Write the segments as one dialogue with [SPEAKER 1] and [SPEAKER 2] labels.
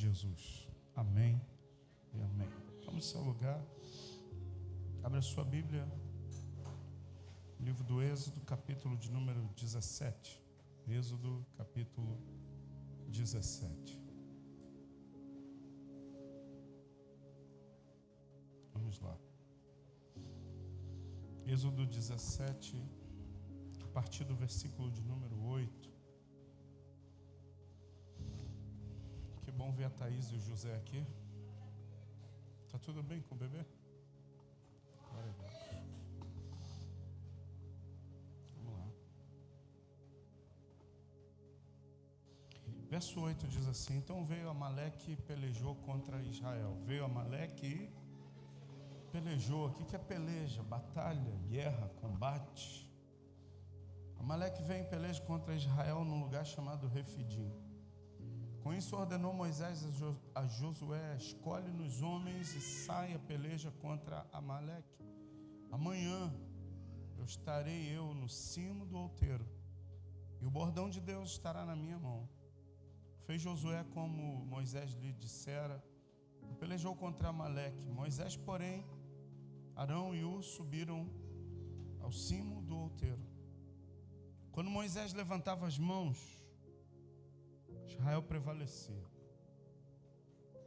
[SPEAKER 1] Jesus. Amém e amém. Vamos no seu lugar. Abra sua Bíblia. Livro do Êxodo, capítulo de número 17. Êxodo, capítulo 17. Vamos lá. Êxodo 17, a partir do versículo de número 8. Que bom ver a Thaís e o José aqui. Tá tudo bem com o bebê? Glória a Deus. Vamos lá. Verso 8 diz assim: então veio Amaleque e pelejou contra Israel. Veio Amaleque e pelejou. O que é peleja? Batalha, guerra, combate. Amaleque vem e peleja contra Israel num lugar chamado Refidim. Com isso ordenou Moisés a Josué: escolhe-nos homens e saia, peleja contra Amaleque. Amanhã estarei eu no cimo do outeiro, e o bordão de Deus estará na minha mão. Fez Josué como Moisés lhe dissera, e pelejou contra Amaleque. Moisés, porém, Arão e Ur subiram ao cimo do outeiro. Quando Moisés levantava as mãos, Israel prevalecia.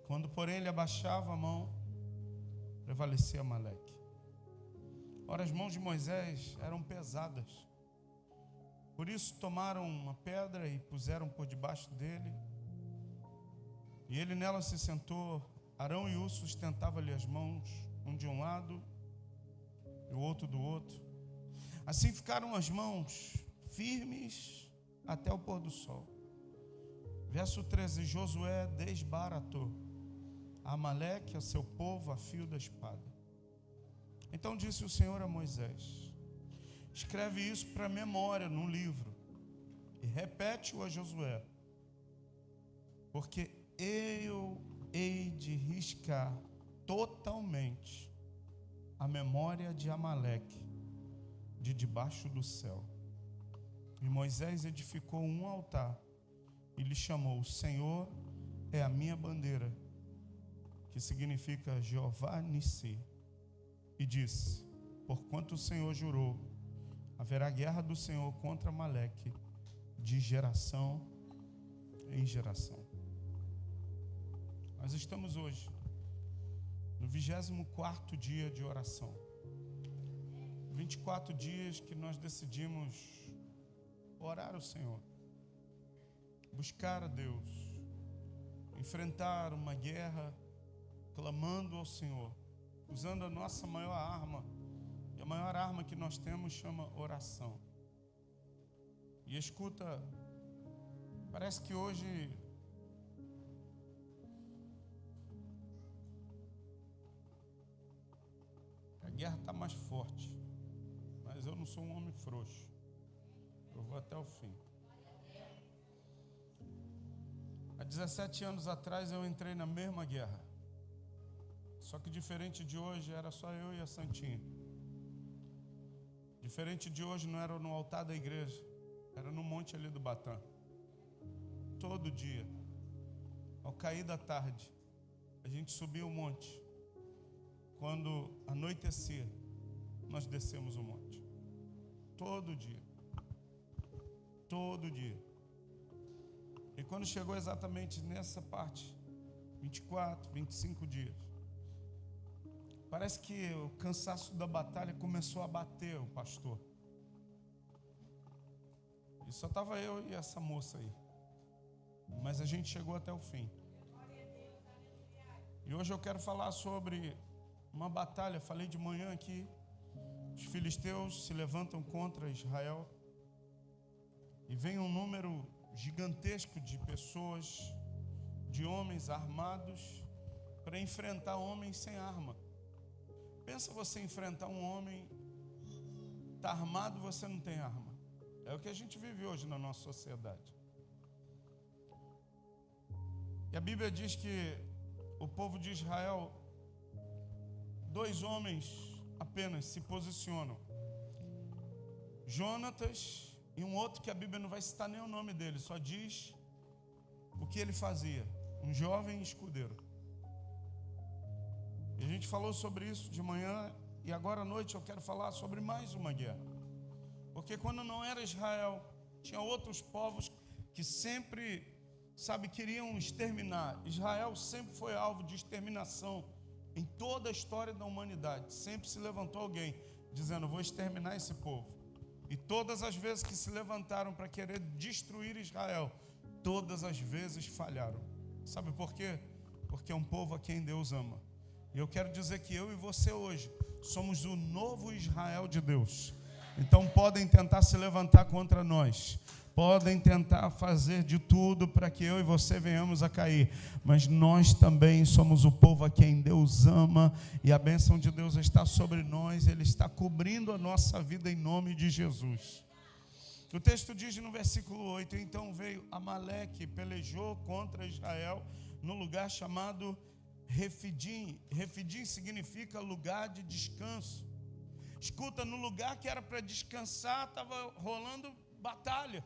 [SPEAKER 1] Quando, porém, ele abaixava a mão, prevalecia Amaleque. Ora, as mãos de Moisés eram pesadas. Por isso tomaram uma pedra e puseram por debaixo dele, e ele nela se sentou. Arão e Ur sustentavam-lhe as mãos, um de um lado e o outro do outro. Assim ficaram as mãos firmes até o pôr do sol. Verso 13: Josué desbaratou Amaleque, a seu povo, a fio da espada. Então disse o Senhor a Moisés: escreve isso para memória num livro e repete-o a Josué, porque eu hei de riscar totalmente a memória de Amaleque de debaixo do céu. E Moisés edificou um altar e lhe chamou: o Senhor é a minha bandeira, que significa Jeová Nissi. E disse: porquanto o Senhor jurou, haverá guerra do Senhor contra Amaleque de geração em geração. Nós estamos hoje no 24º dia de oração. 24 dias que nós decidimos orar ao Senhor, buscar a Deus, enfrentar uma guerra, clamando ao Senhor, usando a nossa maior arma. E a maior arma que nós temos chama oração. E escuta, parece que hoje a guerra está mais forte, mas eu não sou um homem frouxo, eu vou até o fim. Há 17 anos atrás eu entrei na mesma guerra, só que diferente de hoje, era só eu e a Santinha. Diferente de hoje, não era no altar da igreja, era no monte ali do Batã. Todo dia, ao cair da tarde, a gente subia o monte. Quando anoitecia, nós descemos o monte. Todo dia. Todo dia. E quando chegou exatamente nessa parte, 24, 25 dias, parece que o cansaço da batalha começou a bater o pastor. E só estava eu e essa moça aí. Mas a gente chegou até o fim. E hoje eu quero falar sobre uma batalha. Falei de manhã aqui. Os filisteus se levantam contra Israel. E vem um número gigantesco de pessoas, de homens armados, para enfrentar homens sem arma. Pensa você enfrentar um homem, está armado, você não tem arma. É o que a gente vive hoje na nossa sociedade. E a Bíblia diz que o povo de Israel, 2 homens apenas se posicionam. Jonatas e um outro que a Bíblia não vai citar nem o nome dele, só diz o que ele fazia. um jovem escudeiro. E a gente falou sobre isso de manhã, e agora à noite eu quero falar sobre mais uma guerra. Porque quando não era Israel, tinha outros povos que sempre, queriam exterminar. Israel sempre foi alvo de exterminação em toda a história da humanidade. Sempre se levantou alguém dizendo: vou exterminar esse povo. E todas as vezes que se levantaram para querer destruir Israel, todas as vezes falharam. Sabe por quê? Porque é um povo a quem Deus ama. E eu quero dizer que eu e você hoje somos o novo Israel de Deus. Então podem tentar se levantar contra nós, podem tentar fazer de tudo para que eu e você venhamos a cair, mas nós também somos o povo a quem Deus ama, e a bênção de Deus está sobre nós. Ele está cobrindo a nossa vida em nome de Jesus. O texto diz no versículo 8: então veio Amaleque, pelejou contra Israel no lugar chamado Refidim. Refidim significa lugar de descanso. Escuta, no lugar que era para descansar, estava rolando batalha.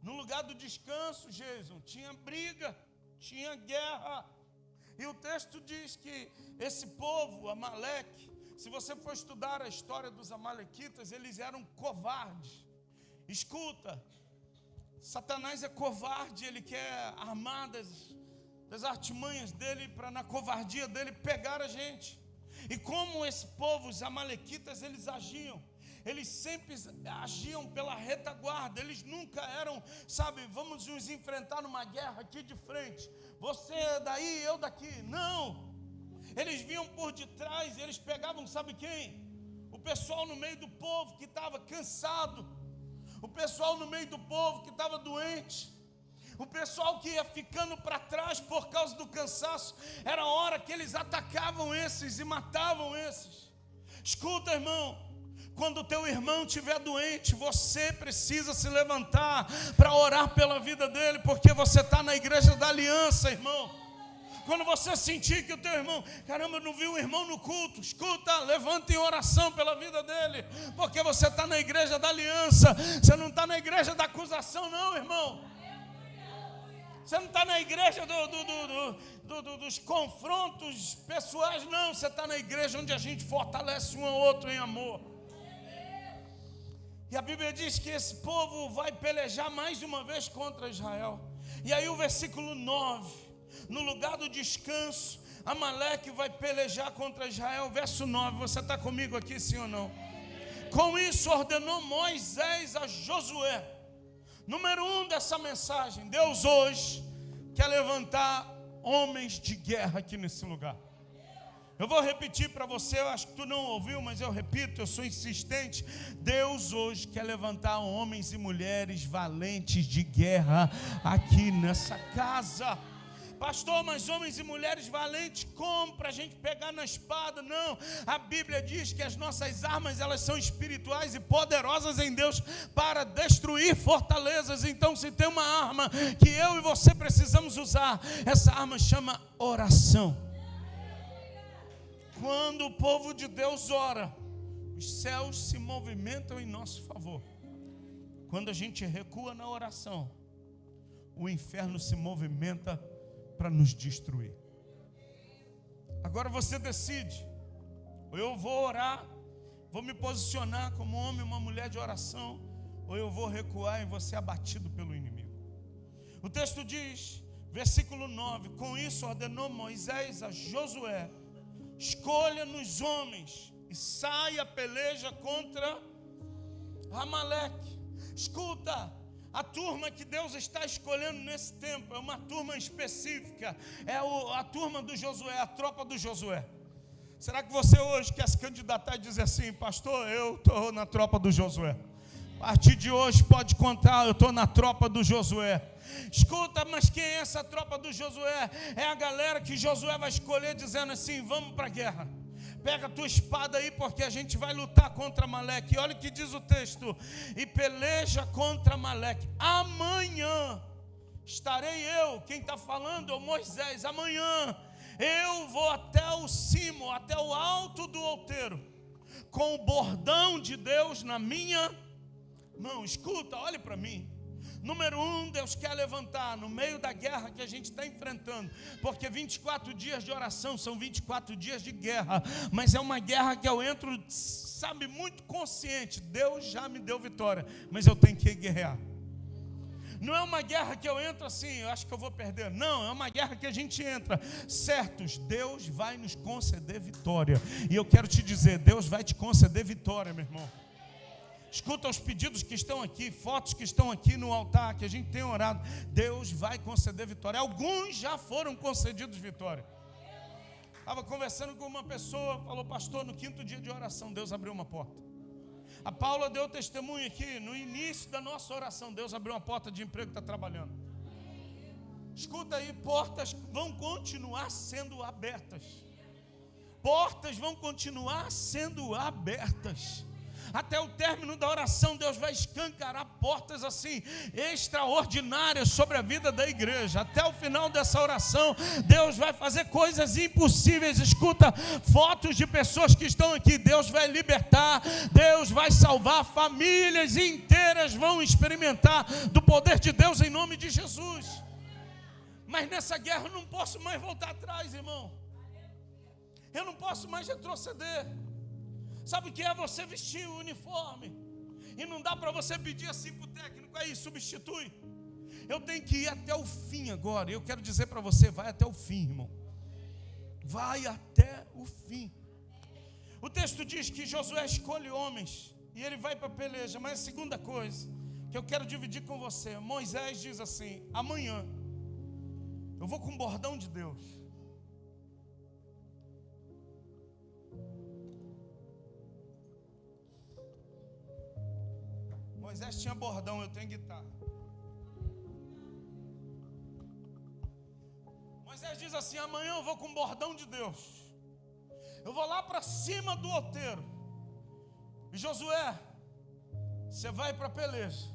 [SPEAKER 1] No lugar do descanso, Jason, tinha briga, tinha guerra. E o texto diz que esse povo, Amaleque, se você for estudar a história dos amalequitas, eles eram covardes. Escuta, Satanás é covarde, ele quer armar das artimanhas dele para, na covardia dele, pegar a gente. E como esse povo, os amalequitas, eles agiam? Eles sempre agiam pela retaguarda. Eles nunca eram, vamos nos enfrentar numa guerra aqui de frente. Você daí, eu daqui. Não. Eles vinham por detrás, eles pegavam, sabe quem? O pessoal no meio do povo que estava cansado. O pessoal no meio do povo que estava doente. O pessoal que ia ficando para trás por causa do cansaço. Era a hora que eles atacavam esses e matavam esses. Escuta, irmão, quando o teu irmão estiver doente, você precisa se levantar para orar pela vida dele, porque você está na igreja da aliança, irmão. Quando você sentir que o teu irmão, caramba, eu não vi o irmão no culto, escuta, levanta em oração pela vida dele, porque você está na igreja da aliança. Você não está na igreja da acusação, não, irmão. Você não está na igreja dos confrontos pessoais, não. Você está na igreja onde a gente fortalece um ao outro em amor. E a Bíblia diz que esse povo vai pelejar mais uma vez contra Israel. E aí o versículo 9, no lugar do descanso, Amaleque vai pelejar contra Israel. Verso 9, você está comigo aqui, sim ou não? Com isso ordenou Moisés a Josué. Número 1 dessa mensagem: Deus hoje quer levantar homens de guerra aqui nesse lugar. Eu vou repetir para você, eu acho que tu não ouviu, mas eu repito, eu sou insistente. Deus hoje quer levantar homens e mulheres valentes de guerra aqui nessa casa. Pastor, mas homens e mulheres valentes como? Para a gente pegar na espada? Não, a Bíblia diz que as nossas armas, elas são espirituais e poderosas em Deus para destruir fortalezas. Então, se tem uma arma que eu e você precisamos usar, essa arma chama oração. Quando o povo de Deus ora, os céus se movimentam em nosso favor. Quando a gente recua na oração, o inferno se movimenta para nos destruir. Agora você decide: ou eu vou orar, vou me posicionar como homem, uma mulher de oração, ou eu vou recuar e vou ser abatido pelo inimigo. O texto diz, versículo 9: com isso ordenou Moisés a Josué: escolha nos homens e saia, peleja contra Amaleque. Escuta, a turma que Deus está escolhendo nesse tempo é uma turma específica, é a turma do Josué, a tropa do Josué. Será que você hoje quer se candidatar e dizer assim: pastor, eu estou na tropa do Josué? A partir de hoje pode contar, eu estou na tropa do Josué. Escuta, mas quem é essa tropa do Josué? É a galera que Josué vai escolher, dizendo assim: vamos para a guerra. Pega a tua espada aí, porque a gente vai lutar contra Amaleque. Olha o que diz o texto: e peleja contra Amaleque. Amanhã estarei eu, quem está falando é o Moisés. Amanhã eu vou até o cimo, até o alto do outeiro, com o bordão de Deus na minha mão. Escuta, olhe para mim. Número 1, Deus quer levantar no meio da guerra que a gente está enfrentando, porque 24 dias de oração são 24 dias de guerra, mas é uma guerra que eu entro, sabe, muito consciente. Deus já me deu vitória, mas eu tenho que guerrear. Não é uma guerra que eu entro assim, eu acho que eu vou perder. Não, é uma guerra que a gente entra certos, Deus vai nos conceder vitória. E eu quero te dizer, Deus vai te conceder vitória, meu irmão. Escuta os pedidos que estão aqui, fotos que estão aqui no altar, que a gente tem orado. Deus vai conceder vitória. Alguns já foram concedidos vitória. Estava conversando com uma pessoa, falou: pastor, no 5º dia de oração, Deus abriu uma porta. A Paula deu testemunho aqui, no início da nossa oração, Deus abriu uma porta de emprego, está trabalhando. Escuta aí, portas vão continuar sendo abertas. Portas vão continuar sendo abertas. Até o término da oração, Deus vai escancarar portas assim, extraordinárias sobre a vida da igreja. Até o final dessa oração, Deus vai fazer coisas impossíveis. Escuta, fotos de pessoas que estão aqui, Deus vai libertar, Deus vai salvar, famílias inteiras vão experimentar do poder de Deus em nome de Jesus. Mas nessa guerra eu não posso mais voltar atrás, irmão. Eu não posso mais retroceder. Sabe o que é você vestir o uniforme? E não dá para você pedir assim para o técnico, aí substitui. Eu tenho que ir até o fim agora. Eu quero dizer para você, vai até o fim, irmão. Vai até o fim. O texto diz que Josué escolhe homens e ele vai para a peleja. Mas a segunda coisa que eu quero dividir com você, Moisés diz assim: amanhã eu vou com o bordão de Deus. Moisés tinha bordão, eu tenho guitarra. Moisés diz assim: amanhã eu vou com o bordão de Deus. Eu vou lá para cima do outeiro. E Josué, você vai para a peleja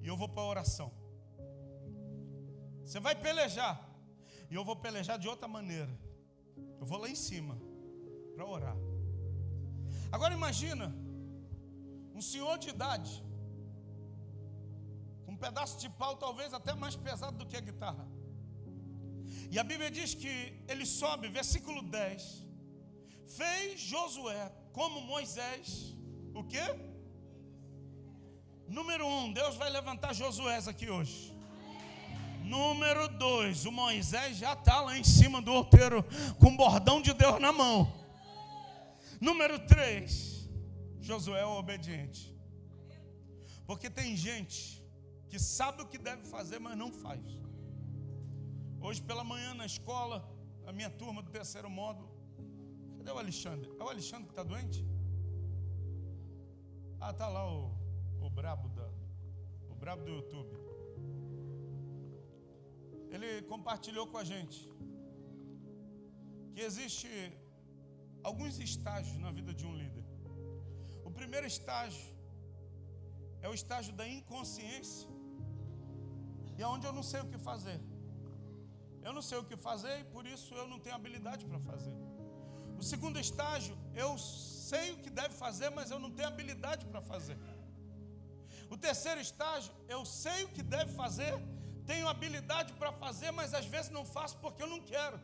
[SPEAKER 1] e eu vou para a oração. Você vai pelejar e eu vou pelejar de outra maneira. Eu vou lá em cima para orar. Agora imagina um senhor de idade, um pedaço de pau talvez até mais pesado do que a guitarra. E a Bíblia diz que ele sobe, versículo 10. Fez Josué como Moisés, o quê? Número 1, Deus vai levantar Josué aqui hoje. Número 2, o Moisés já está lá em cima do outeiro com o bordão de Deus na mão. Número 3, Josué é o obediente. Porque tem gente que sabe o que deve fazer, mas não faz. Hoje pela manhã na escola, a minha turma do 3º módulo, cadê o Alexandre? É o Alexandre que está doente? Ah, está lá o brabo do YouTube. Ele compartilhou com a gente que existe alguns estágios na vida de um líder. O primeiro estágio é o estágio da inconsciência, e é onde eu não sei o que fazer. Eu não sei o que fazer e por isso eu não tenho habilidade para fazer. O segundo estágio, eu sei o que deve fazer, mas eu não tenho habilidade para fazer. O terceiro estágio, eu sei o que deve fazer, tenho habilidade para fazer, mas às vezes não faço porque eu não quero.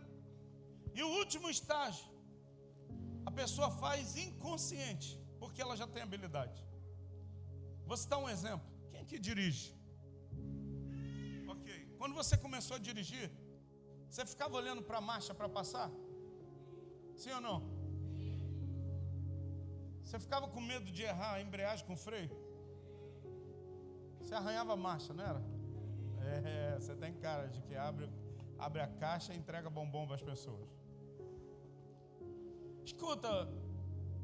[SPEAKER 1] E o último estágio, a pessoa faz inconsciente, porque ela já tem habilidade. Vou citar um exemplo. Quem que dirige? Ok. Quando você começou a dirigir, você ficava olhando para a marcha para passar? Sim ou não? Você ficava com medo de errar a embreagem com freio? Você arranhava a marcha, não era? Você tem cara de que abre a caixa e entrega bombom para as pessoas. Escuta,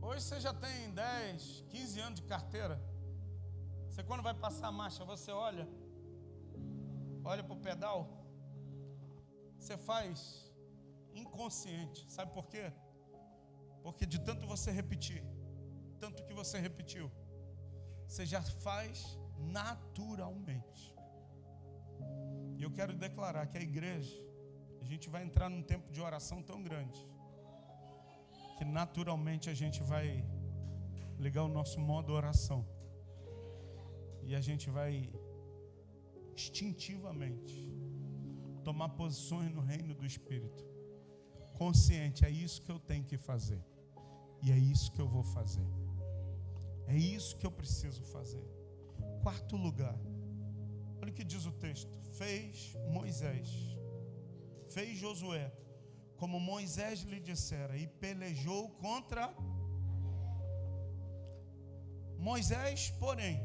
[SPEAKER 1] hoje você já tem 10, 15 anos de carteira. Você quando vai passar a marcha, você olha para o pedal, você faz inconsciente. Sabe por quê? Porque de tanto você repetir, tanto que você repetiu, você já faz naturalmente. E eu quero declarar que a igreja, a gente vai entrar num tempo de oração tão grande, que naturalmente a gente vai ligar o nosso modo oração. E a gente vai instintivamente, tomar posições no reino do Espírito. Consciente, é isso que eu tenho que fazer. E é isso que eu vou fazer. É isso que eu preciso fazer. Quarto lugar. Olha o que diz o texto. Fez Josué, como Moisés lhe dissera, e pelejou contra Moisés, porém,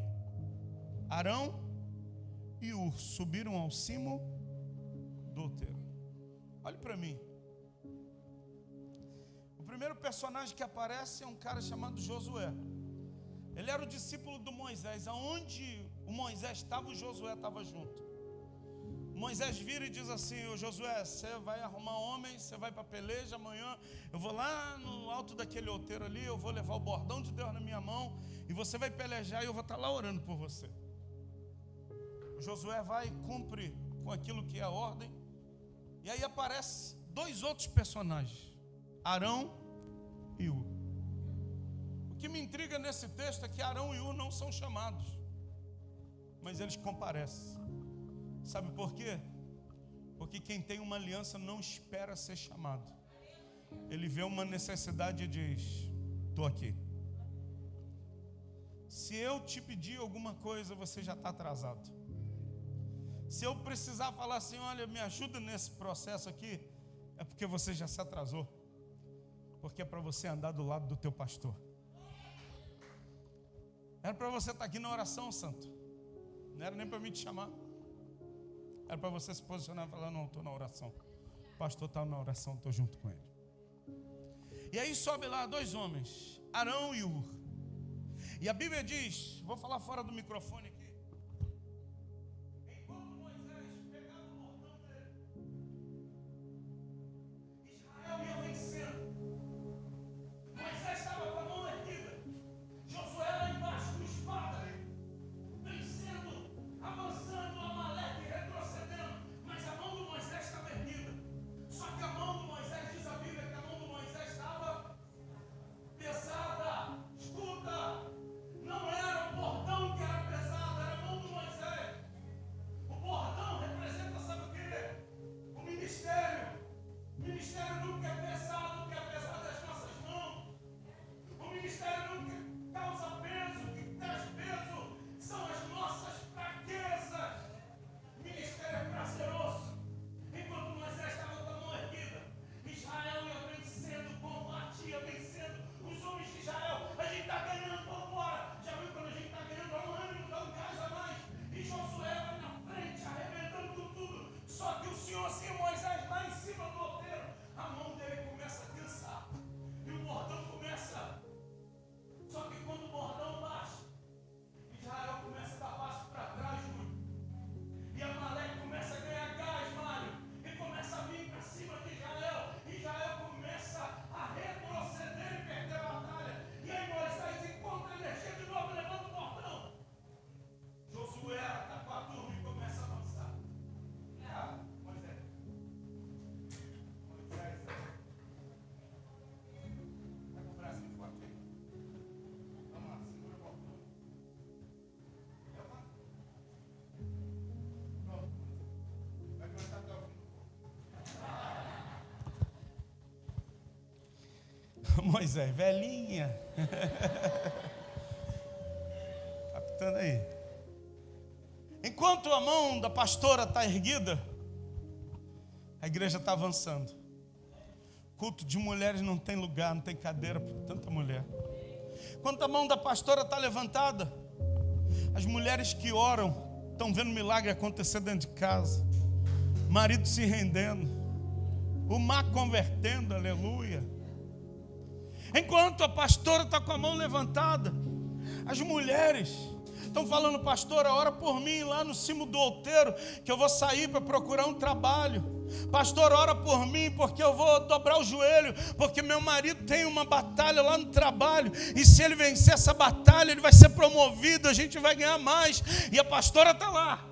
[SPEAKER 1] Arão e Hur subiram ao cimo do outeiro. Olhe para mim. O primeiro personagem que aparece é um cara chamado Josué. Ele era o discípulo do Moisés. Aonde o Moisés estava, o Josué estava junto. Moisés vira e diz assim: ô Josué, você vai arrumar homens, você vai para a peleja amanhã, eu vou lá no alto daquele outeiro ali, eu vou levar o bordão de Deus na minha mão, e você vai pelejar e eu vou estar lá orando por você. O Josué vai cumprir com aquilo que é a ordem, e aí aparece dois outros personagens, Arão e Hur. O que me intriga nesse texto é que Arão e Hur não são chamados, mas eles comparecem. Sabe por quê? Porque quem tem uma aliança não espera ser chamado. Ele vê uma necessidade e diz: estou aqui. Se eu te pedir alguma coisa, você já está atrasado. Se eu precisar falar assim: olha, me ajuda nesse processo aqui, é porque você já se atrasou. Porque é para você andar do lado do teu pastor. Era para você estar aqui na oração, santo. Não era nem para mim te chamar. Era para você se posicionar e falar: não, estou na oração. O pastor está na oração, estou junto com ele. E aí sobe lá dois homens, Arão e Hur. E a Bíblia diz, vou falar fora do microfone aqui. Enquanto Moisés pegava o bordão dele, Israel ia vencendo. Moisés estava com a mão erguida. Josué lá embaixo com espada, vencendo, avançando, Amaleque retrocedendo. Mas a mão do Moisés estava erguida. Só que a mão do Moisés, diz a Bíblia, que a mão do Moisés estava pesada. Escuta, não era o bordão que era pesado, era a mão do Moisés. O bordão representa, sabe o quê? O ministério. O ministério nunca é pesado, o que é pesado é as nossas mãos. O ministério nunca causa peso, o que traz peso são as nossas fraquezas. O ministério é prazeroso. Enquanto Moisés estava com a mão erguida, Israel ia vencendo, combate ia vencendo. Os homens de Israel, a gente está ganhando, vamos embora. Já viu quando a gente está ganhando, dá um ânimo, dá um gás a mais. E Josué vai na frente, arrebentando com tudo. Só que o Senhor, assim, Moisés lá em cima do outeiro, a mão dele começa a cansar. E o bordão começa. Só que quando o bordão baixa, Israel começa a dar passo para trás, Júlio. E Amaleque começa a ganhar gás, Mário. E começa a vir para cima de Israel. E Israel começa a retroceder e perder a batalha. E aí Moisés encontra energia de novo, levanta o bordão. Josué está com a turma e começa a avançar. Moisés. Está com o bracinho forte aí. Vamos lá, segura o bordão. Pronto. Vai aguentar até o fim. Moisés, velhinha. Captando aí. Enquanto a mão da pastora está erguida, a igreja está avançando. Culto de mulheres não tem lugar, não tem cadeira para tanta mulher. Enquanto a mão da pastora está levantada, as mulheres que oram estão vendo milagre acontecer dentro de casa. Marido se rendendo, o mar convertendo, aleluia. Enquanto a pastora está com a mão levantada, as mulheres estão falando: pastora, ora por mim lá no cimo do outeiro, que eu vou sair para procurar um trabalho. Pastor, ora por mim, porque eu vou dobrar o joelho, porque meu marido tem uma batalha lá no trabalho, e se ele vencer essa batalha, ele vai ser promovido, a gente vai ganhar mais. E a pastora está lá.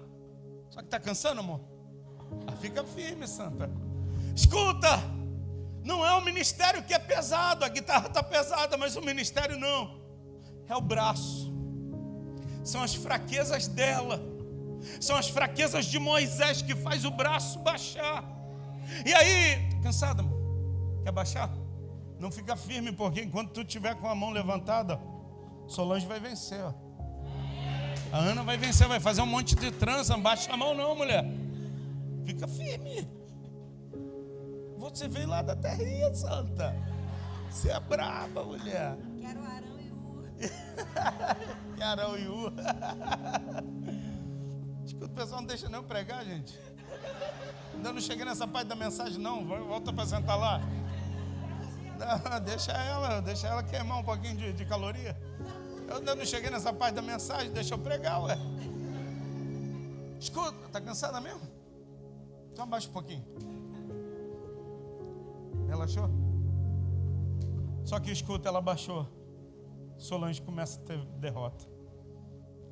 [SPEAKER 1] Só que está cansando, amor? Fica firme, santa. Escuta, não é o ministério que é pesado, a guitarra está pesada, mas o ministério não. É o braço. São as fraquezas dela. São as fraquezas de Moisés que faz o braço baixar. E aí, cansada, amor? Quer baixar? Não fica firme, porque enquanto tu estiver com a mão levantada, Solange vai vencer. Ó. A Ana vai vencer, vai fazer um monte de trança. Não baixa a mão não, mulher. Fica firme. Você veio lá da terrinha, santa. Você é braba, mulher.
[SPEAKER 2] Quero Arão e Ur.
[SPEAKER 1] Quero Arão e Ur. Acho que o pessoal não deixa nem eu pregar, gente. Ainda não cheguei nessa parte da mensagem, não. Volta para sentar lá. Não, deixa ela queimar um pouquinho de caloria. Eu ainda não cheguei nessa parte da mensagem, deixa eu pregar, ué. Escuta, tá cansada mesmo? Então abaixa um pouquinho. Relaxou? Só que escuta, ela baixou. Solange começa a ter derrota.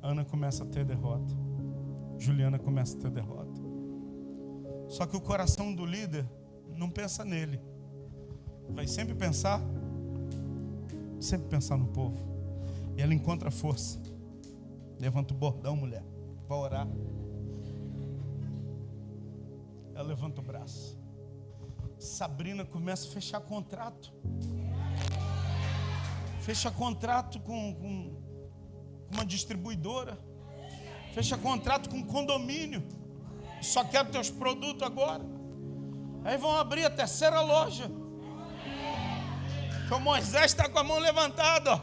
[SPEAKER 1] Ana começa a ter derrota. Juliana começa a ter derrota. Só que o coração do líder não pensa nele. Vai sempre pensar no povo. E ela encontra força. Levanta o bordão, mulher. Vai orar. Ela levanta o braço. Sabrina começa a fechar contrato. Fecha contrato com uma distribuidora. Fecha contrato com um condomínio. Só quero teus produtos agora. Aí vão abrir a terceira loja. Que o Moisés está com a mão levantada, ó.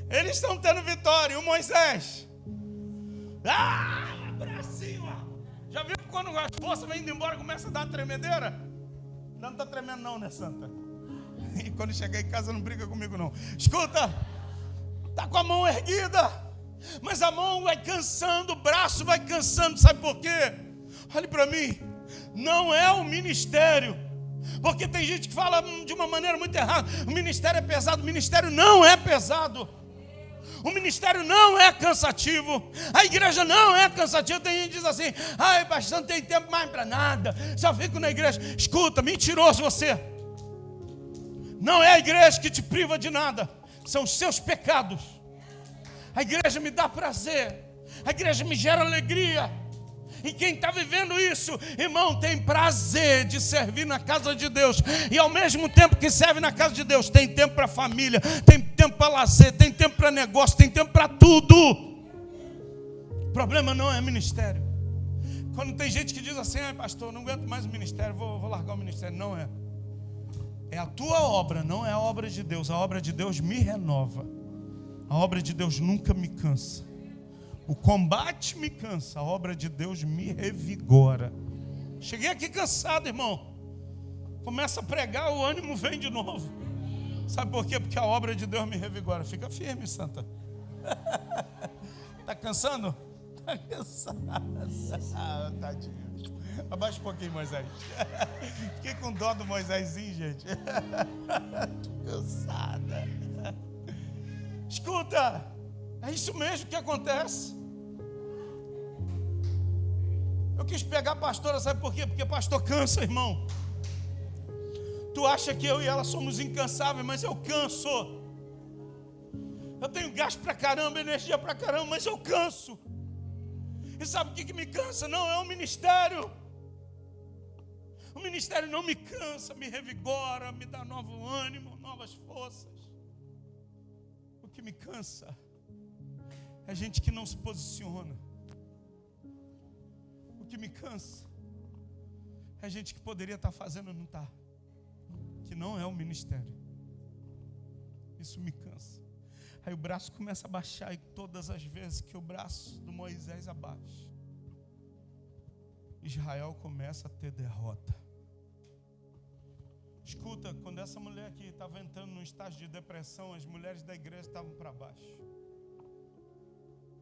[SPEAKER 1] Eles estão tendo vitória. E o Moisés, pra cima. Já viu que quando a força vem indo embora, começa a dar uma tremedeira? Não está tremendo não, né, santa? E quando chegar em casa não briga comigo não. Escuta, está com a mão erguida, mas a mão vai cansando, o braço vai cansando. Sabe por quê? Olhe para mim. Não é o ministério. Porque tem gente que fala de uma maneira muito errada. O ministério é pesado. O ministério não é pesado. O ministério não é cansativo. A igreja não é cansativa. Tem gente que diz assim: ai, pastor, não tem tempo mais para nada, só fico na igreja. Escuta, mentiroso você. Não é a igreja que te priva de nada, são os seus pecados. A igreja me dá prazer, a igreja me gera alegria. E quem está vivendo isso, irmão, tem prazer de servir na casa de Deus. E ao mesmo tempo que serve na casa de Deus, tem tempo para família, tem tempo para lazer, tem tempo para negócio, tem tempo para tudo. O problema não é ministério. Quando tem gente que diz assim: ai, pastor, não aguento mais o ministério, vou largar o ministério. Não é. É a tua obra, não é a obra de Deus. A obra de Deus me renova. A obra de Deus nunca me cansa. O combate me cansa, a obra de Deus me revigora. Cheguei aqui cansado, irmão. Começa a pregar, o ânimo vem de novo. Sabe por quê? Porque a obra de Deus me revigora. Fica firme, santa. Tá cansando? Tá cansado. Tadinho. Abaixa um pouquinho, Moisés. Fiquei com dó do Moisésinho, gente. Tô cansada. Escuta, é isso mesmo que acontece. Eu quis pegar a pastora, sabe por quê? Porque pastor cansa, irmão. Tu acha que eu e ela somos incansáveis, mas eu canso. Eu tenho gasto pra caramba, energia pra caramba, mas eu canso. E sabe o que me cansa? Não é o ministério. O ministério não me cansa, me revigora, me dá novo ânimo, novas forças. O que me cansa é gente que não se posiciona. O que me cansa é gente que poderia estar fazendo e não está. Que não é o ministério. Isso me cansa. Aí o braço começa a baixar, e todas as vezes que o braço do Moisés abaixa, Israel começa a ter derrota. Escuta, quando essa mulher aqui estava entrando num estágio de depressão, as mulheres da igreja estavam para baixo.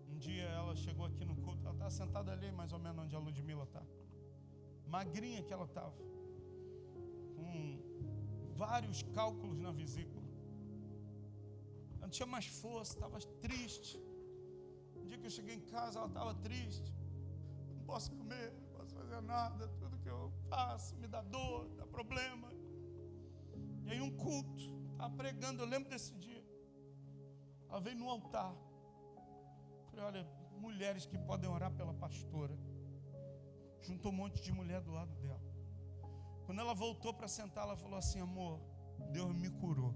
[SPEAKER 1] Um dia ela chegou aqui no culto, ela estava sentada ali, mais ou menos onde a Ludmila está. Magrinha que ela estava, com vários cálculos na vesícula. Ela não tinha mais força, estava triste. Um dia que eu cheguei em casa, ela estava triste. Não posso comer, não posso fazer nada, tudo que eu faço me dá dor, dá problema. E aí um culto, estava pregando, eu lembro desse dia. Ela veio no altar. Falei: olha, mulheres que podem orar pela pastora. Juntou um monte de mulher do lado dela. Quando ela voltou para sentar, ela falou assim: amor, Deus me curou.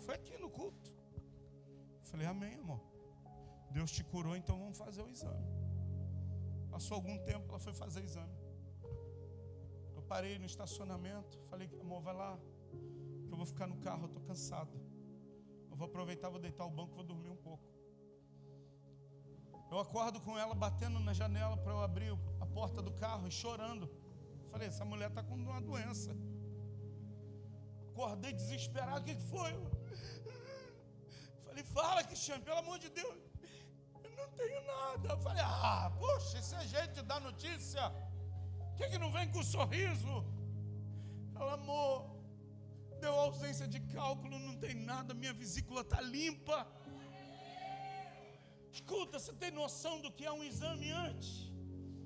[SPEAKER 1] Foi aqui no culto. Eu falei: amém, amor. Deus te curou, então vamos fazer o exame. Passou algum tempo, ela foi fazer o exame. Eu parei no estacionamento, falei: amor, vai lá, que eu vou ficar no carro, eu estou cansado. Eu vou aproveitar, vou deitar o banco, vou dormir um pouco. Eu acordo com ela batendo na janela para eu abrir a porta do carro e chorando. Falei: essa mulher está com uma doença. Acordei desesperado. O que foi? Falei: fala, Cristiano, pelo amor de Deus. Eu não tenho nada. Eu falei: poxa, esse é jeito de dar notícia. Por que não vem com sorriso? Ela: amor, deu ausência de cálculo, não tem nada, minha vesícula está limpa. Escuta, você tem noção do que é um exame antes?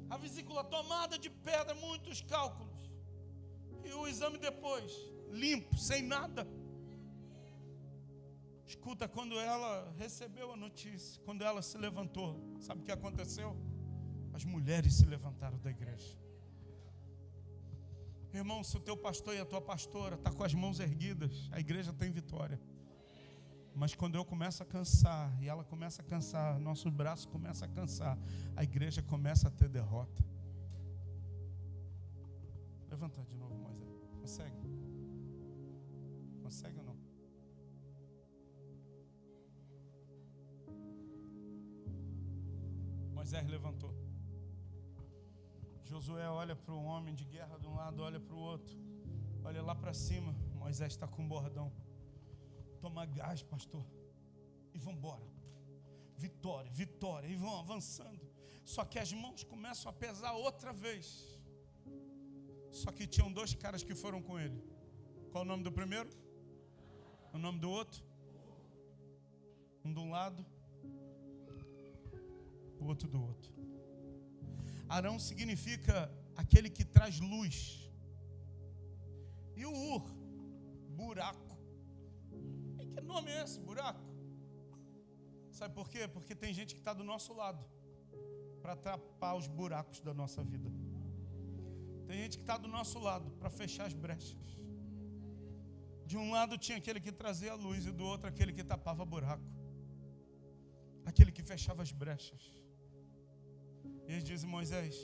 [SPEAKER 1] A vesícula tomada de pedra, muitos cálculos. E o exame depois, limpo, sem nada. Escuta, quando ela recebeu a notícia, quando ela se levantou, sabe o que aconteceu? As mulheres se levantaram da igreja. Irmão, se o teu pastor e a tua pastora estão com as mãos erguidas, a igreja tem vitória. Mas quando eu começo a cansar, e ela começa a cansar, nosso braço começa a cansar, a igreja começa a ter derrota. Levanta de novo, Moisés. Consegue? Consegue ou não? Moisés levantou. Josué olha para o homem de guerra de um lado, olha para o outro. Olha lá para cima, Moisés está com um bordão. Toma gás, pastor, e vão embora. Vitória, vitória, e vão avançando. Só que as mãos começam a pesar outra vez. Só que tinham dois caras que foram com ele. Qual o nome do primeiro? O nome do outro? Um de um lado, o outro do outro. Arão significa aquele que traz luz. E o Ur, buraco. Que nome é esse, buraco? Sabe por quê? Porque tem gente que está do nosso lado para tapar os buracos da nossa vida. Tem gente que está do nosso lado para fechar as brechas. De um lado tinha aquele que trazia a luz e do outro aquele que tapava buraco. Aquele que fechava as brechas. E eles dizem: Moisés,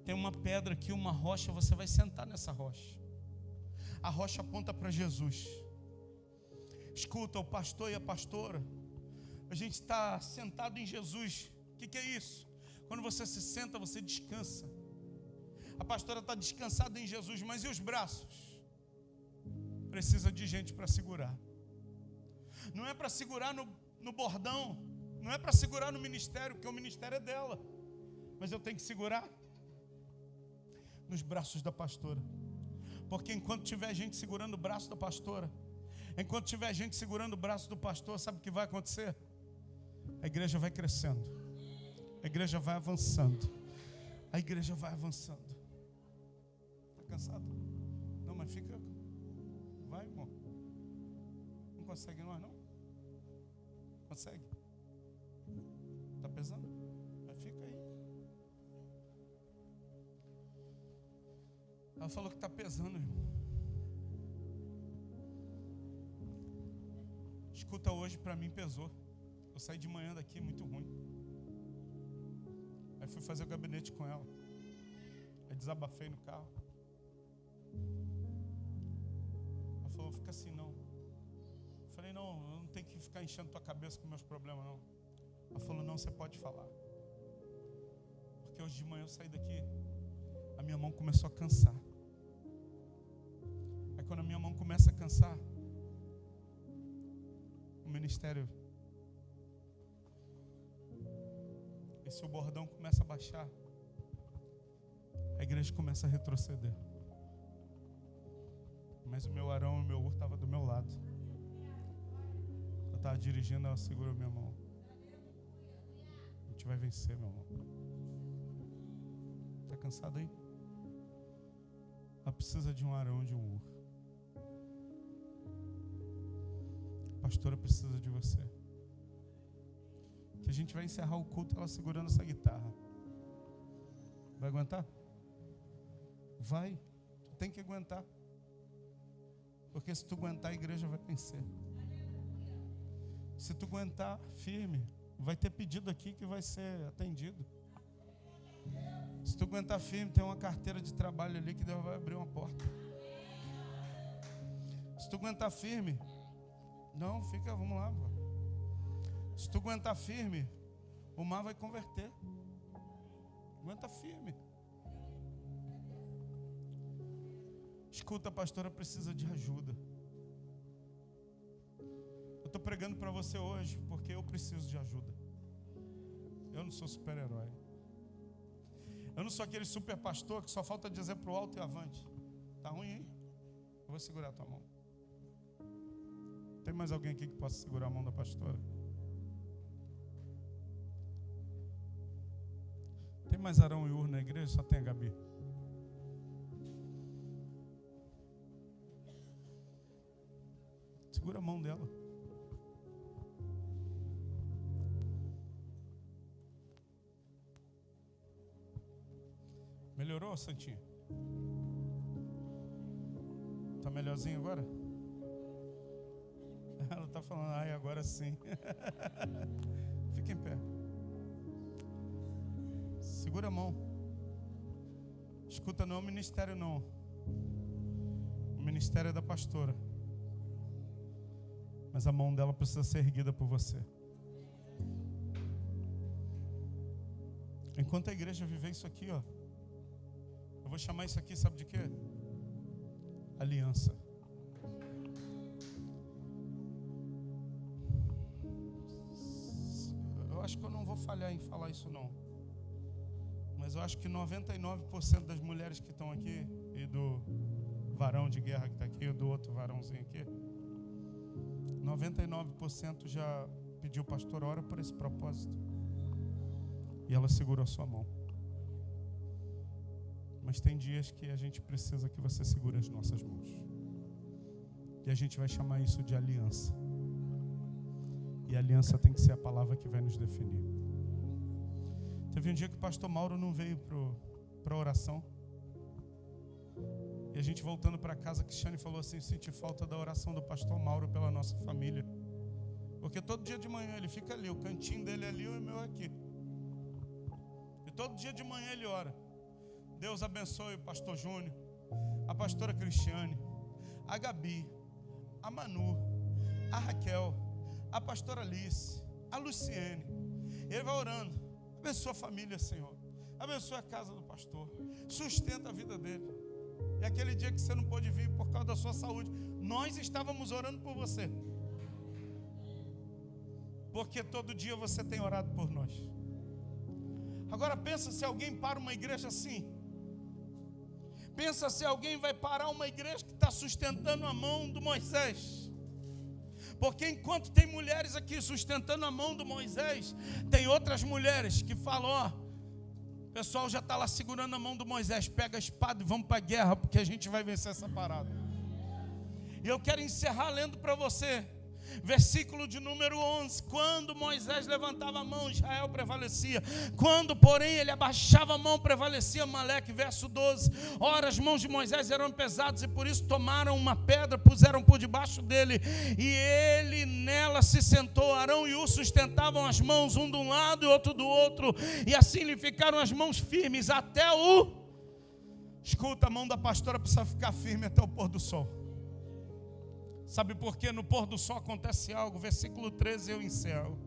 [SPEAKER 1] tem uma pedra aqui, uma rocha, você vai sentar nessa rocha. A rocha aponta para Jesus. Escuta, o pastor e a pastora, a gente está sentado em Jesus. O que é isso? Quando você se senta, você descansa. A pastora está descansada em Jesus, mas e os braços? Precisa de gente para segurar. Não é para segurar no bordão, não é para segurar no ministério, porque o ministério é dela. Mas eu tenho que segurar nos braços da pastora. Porque enquanto tiver gente segurando o braço da pastora, enquanto tiver gente segurando o braço do pastor, sabe o que vai acontecer? A igreja vai crescendo. A igreja vai avançando. A igreja vai avançando. Está cansado? Não, mas fica. Vai, irmão. Não consegue nós, não? Consegue? Está pesando? Mas fica aí. Ela falou que está pesando, irmão. Escuta, hoje para mim pesou. Eu saí de manhã daqui muito ruim. Aí fui fazer o gabinete com ela. Aí desabafei no carro. Ela falou: fica assim não. Eu falei: não, eu não tenho que ficar enchendo tua cabeça com meus problemas não. Ela falou: não, você pode falar. Porque hoje de manhã eu saí daqui, a minha mão começou a cansar. Aí quando a minha mão começa a cansar, o ministério, esse o bordão começa a baixar, a igreja começa a retroceder. Mas o meu Arão e o meu Ur estavam do meu lado. Eu estava dirigindo, ela segurou minha mão. A gente vai vencer, meu irmão. Está cansado aí? Ela precisa de um Arão e de um Ur. A pastora precisa de você. que a gente vai encerrar o culto ela segurando essa guitarra. Vai aguentar? Vai. Tu tem que aguentar. Porque se tu aguentar, a igreja vai vencer. Se tu aguentar firme, vai ter pedido aqui que vai ser atendido. Se tu aguentar firme, tem uma carteira de trabalho ali que Deus vai abrir uma porta. Se tu aguentar firme, não, fica, vamos lá. Se tu aguentar firme, o mar vai converter. Aguenta firme. Escuta, a pastora precisa de ajuda. Eu estou pregando para você hoje porque eu preciso de ajuda. Eu não sou super-herói. Eu não sou aquele super pastor que só falta dizer para o alto e avante. Tá ruim, hein? Eu vou segurar a tua mão. Tem mais alguém aqui que possa segurar a mão da pastora? Tem mais Arão e Ur na igreja? Só tem a Gabi. Segura a mão dela. Melhorou, Santinho? Tá melhorzinho agora? Ela está falando, ai, agora sim. Fica em pé. Segura a mão. Escuta, não é o ministério não. O ministério é da pastora. Mas a mão dela precisa ser erguida por você. Enquanto a igreja viver isso aqui, ó, eu vou chamar isso aqui, sabe de quê? Aliança. Eu acho que eu não vou falhar em falar isso não. Mas eu acho que 99% das mulheres que estão aqui, e do varão de guerra que está aqui, e do outro varãozinho aqui, 99% já pediu, pastor, ora por esse propósito. E ela segurou a sua mão. Mas tem dias que a gente precisa que você segure as nossas mãos. E a gente vai chamar isso de aliança. E a aliança tem que ser a palavra que vai nos definir. Teve um dia que o pastor Mauro não veio para a oração. E a gente voltando para casa, Cristiane falou assim, senti falta da oração do pastor Mauro pela nossa família. Porque todo dia de manhã ele fica ali, o cantinho dele é ali e o meu aqui. E todo dia de manhã ele ora. Deus abençoe o pastor Júnior, a pastora Cristiane, a Gabi, a Manu, a Raquel, a pastora Alice, a Luciene. Ele vai orando. Abençoa a família, Senhor. Abençoa a casa do pastor. Sustenta a vida dele. E aquele dia que você não pôde vir por causa da sua saúde, nós estávamos orando por você. Porque todo dia você tem orado por nós. Agora pensa se alguém para uma igreja assim. Pensa se alguém vai parar uma igreja que está sustentando a mão do Moisés. Porque enquanto tem mulheres aqui sustentando a mão do Moisés, tem outras mulheres que falam, ó, o pessoal já está lá segurando a mão do Moisés, pega a espada e vamos para a guerra, porque a gente vai vencer essa parada. E eu quero encerrar lendo para você, versículo de número 11, quando Moisés levantava a mão, Israel prevalecia, quando porém ele abaixava a mão, prevalecia Amaleque. Verso 12, ora as mãos de Moisés eram pesadas e por isso tomaram uma pedra, puseram por debaixo dele e ele nela se sentou. Arão e Ur sustentavam as mãos, um de um lado e outro do outro, e assim lhe ficaram as mãos firmes até o... Escuta, a mão da pastora precisa ficar firme até o pôr do sol. Sabe por quê? No pôr do sol acontece algo. Versículo 13 eu encerro.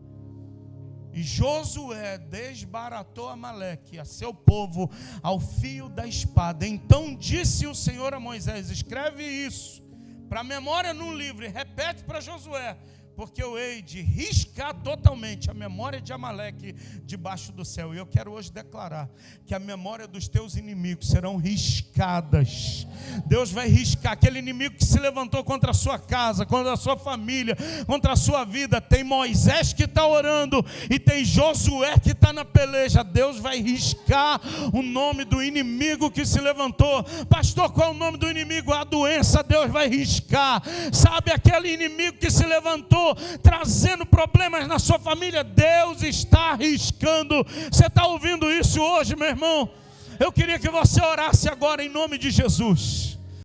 [SPEAKER 1] E Josué desbaratou Amaleque, a seu povo, ao fio da espada. Então disse o Senhor a Moisés, escreve isso para memória num livro e repete para Josué, porque eu hei de riscar totalmente a memória de Amaleque debaixo do céu. E eu quero hoje declarar que a memória dos teus inimigos serão riscadas. Deus vai riscar aquele inimigo que se levantou contra a sua casa, contra a sua família, contra a sua vida. Tem Moisés que está orando e tem Josué que está na peleja. Deus vai riscar o nome do inimigo que se levantou. Pastor, qual é o nome do inimigo? A do doença Deus vai riscar. Sabe, aquele inimigo que se levantou trazendo problemas na sua família, Deus está riscando. Você está ouvindo isso hoje, meu irmão? Eu queria que você orasse agora em nome de Jesus.